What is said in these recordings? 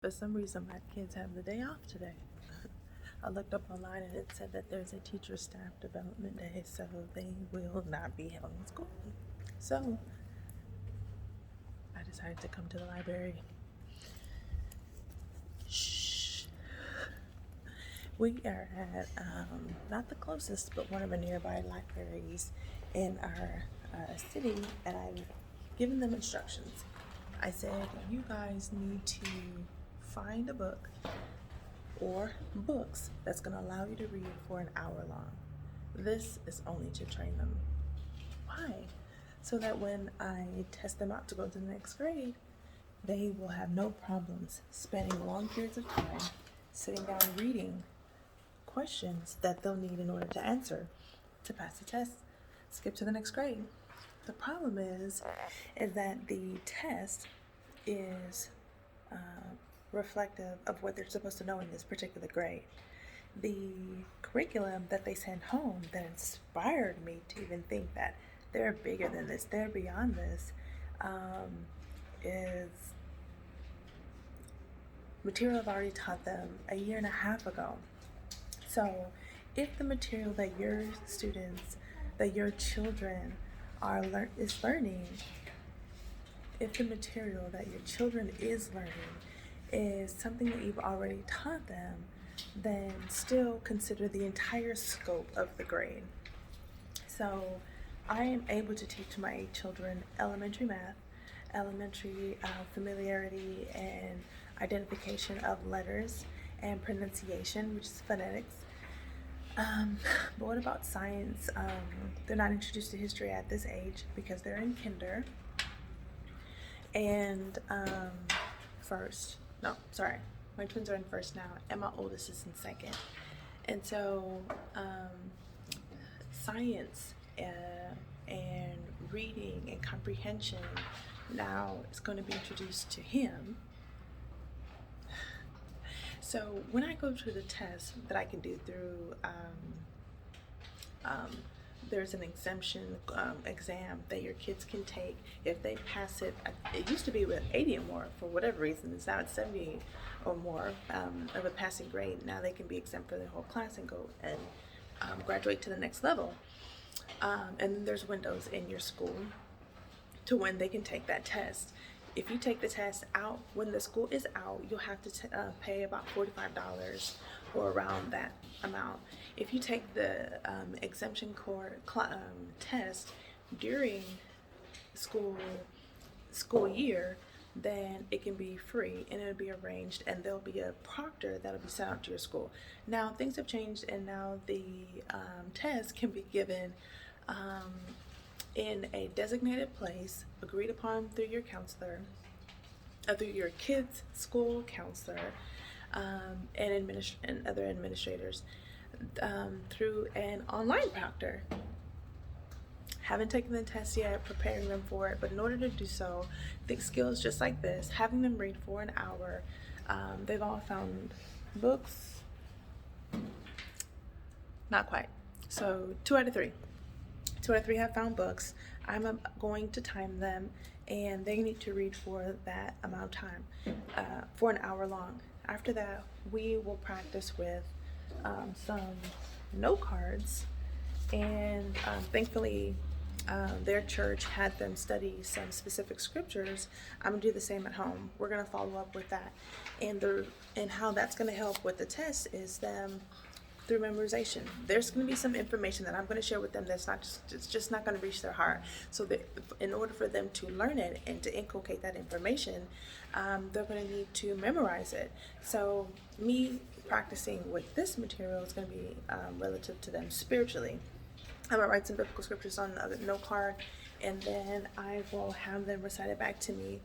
For some reason, my kids have the day off today. I looked up online and it said that there's a teacher staff development day, so they will not be held in school. So I decided to come to the library. Shh. We are at not the closest, but one of the nearby libraries in our city, and I've given them instructions. I said, you guys need to find a book or books that's going to allow you to read for an hour long. This is only to train them. Why? So that when I test them out to go to the next grade, they will have no problems spending long periods of time sitting down reading questions that they'll need in order to answer to pass the test, skip to the next grade. The problem is that the test is reflective of what they're supposed to know in this particular grade. The curriculum that they sent home that inspired me to even think that they're bigger than this, they're beyond this, is material I've already taught them a year and a half ago. So if the material that your students, that your children is learning, if the material that your children is learning is something that you've already taught them, then still consider the entire scope of the grade. So I am able to teach my children elementary math, elementary familiarity and identification of letters and pronunciation, which is phonetics. But what about science? They're not introduced to history at this age because they're in kinder. And first, no, sorry, my twins are in first now, and my oldest is in second. And so science and reading and comprehension now is going to be introduced to him. So when I go to the test that I can do through there's an exemption exam that your kids can take if they pass it. It used to be with 80 or more. For whatever reason, it's now at 70 or more of a passing grade. Now they can be exempt for the whole class and go and graduate to the next level. And then there's windows in your school to when they can take that test. If you take the test out when the school is out, you'll have to pay about $45 or around that amount. If you take the exemption test during school year, then it can be free and it'll be arranged, and there'll be a proctor that'll be sent out to your school. Now things have changed, and now the test can be given in a designated place agreed upon through your counselor, through your kids' school counselor, and other administrators, through an online proctor. Haven't taken the test yet, preparing them for it, but in order to do so, think skills just like this, having them read for an hour. They've all found books, not quite. So 2 out of 3. 2 out of 3 have found books. I'm going to time them, and they need to read for that amount of time, for an hour long. After that, we will practice with some note cards, and thankfully their church had them study some specific scriptures. I'm gonna do the same at home. We're gonna follow up with that, and how that's gonna help with the test is them through memorization. There's going to be some information that I'm going to share with them that's it's just not going to reach their heart. So that in order for them to learn it and to inculcate that information, they're going to need to memorize it. So me practicing with this material is going to be relative to them spiritually. I'm going to write some biblical scriptures on a note card, and then I will have them recite it back to me.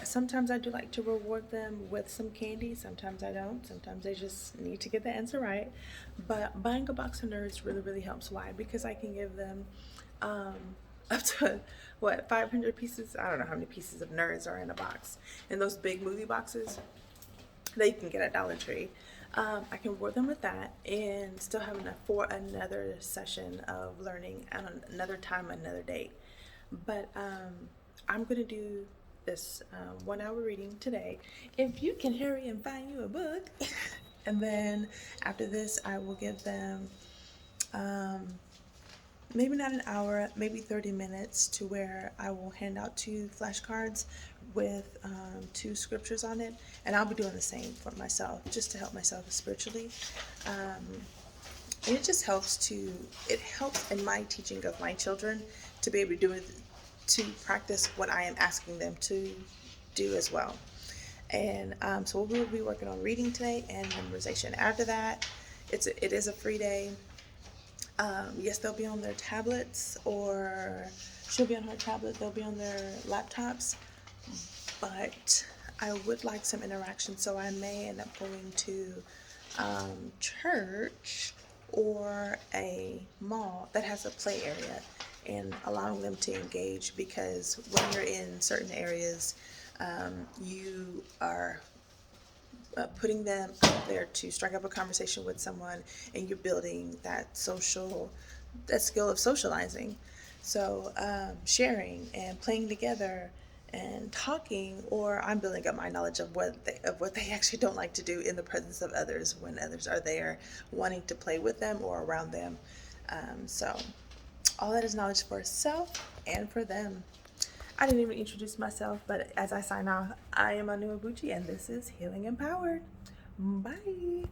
Sometimes I do like to reward them with some candy. Sometimes I don't. Sometimes they just need to get the answer right. But buying a box of Nerds really, really helps. Why? Because I can give them up to 500 pieces. I don't know how many pieces of Nerds are in a box. And those big movie boxes that you can get at Dollar Tree. I can reward them with that and still have enough for another session of learning at another time, another date. But I'm going to do this 1 hour reading today. If you can hurry and find you a book. And then after this, I will give them maybe not an hour, maybe 30 minutes, to where I will hand out 2 flashcards with 2 scriptures on it. And I'll be doing the same for myself, just to help myself spiritually. And it just helps in my teaching of my children to be able to do it, to practice what I am asking them to do as well. And so we will be working on reading today and memorization. After that, it is a free day. Yes, they'll be on their tablets, or she'll be on her tablet, they'll be on their laptops, but I would like some interaction, so I may end up going to church or a mall that has a play area and allowing them to engage, because when you're in certain areas, you are putting them out there to strike up a conversation with someone, and you're building that skill of socializing. So sharing and playing together and talking, or I'm building up my knowledge of what they actually don't like to do in the presence of others when others are there wanting to play with them or around them. So all that is knowledge for self and for them. I didn't even introduce myself, but as I sign off, I am Anu Abuchi, and this is Healing Empowered. Bye.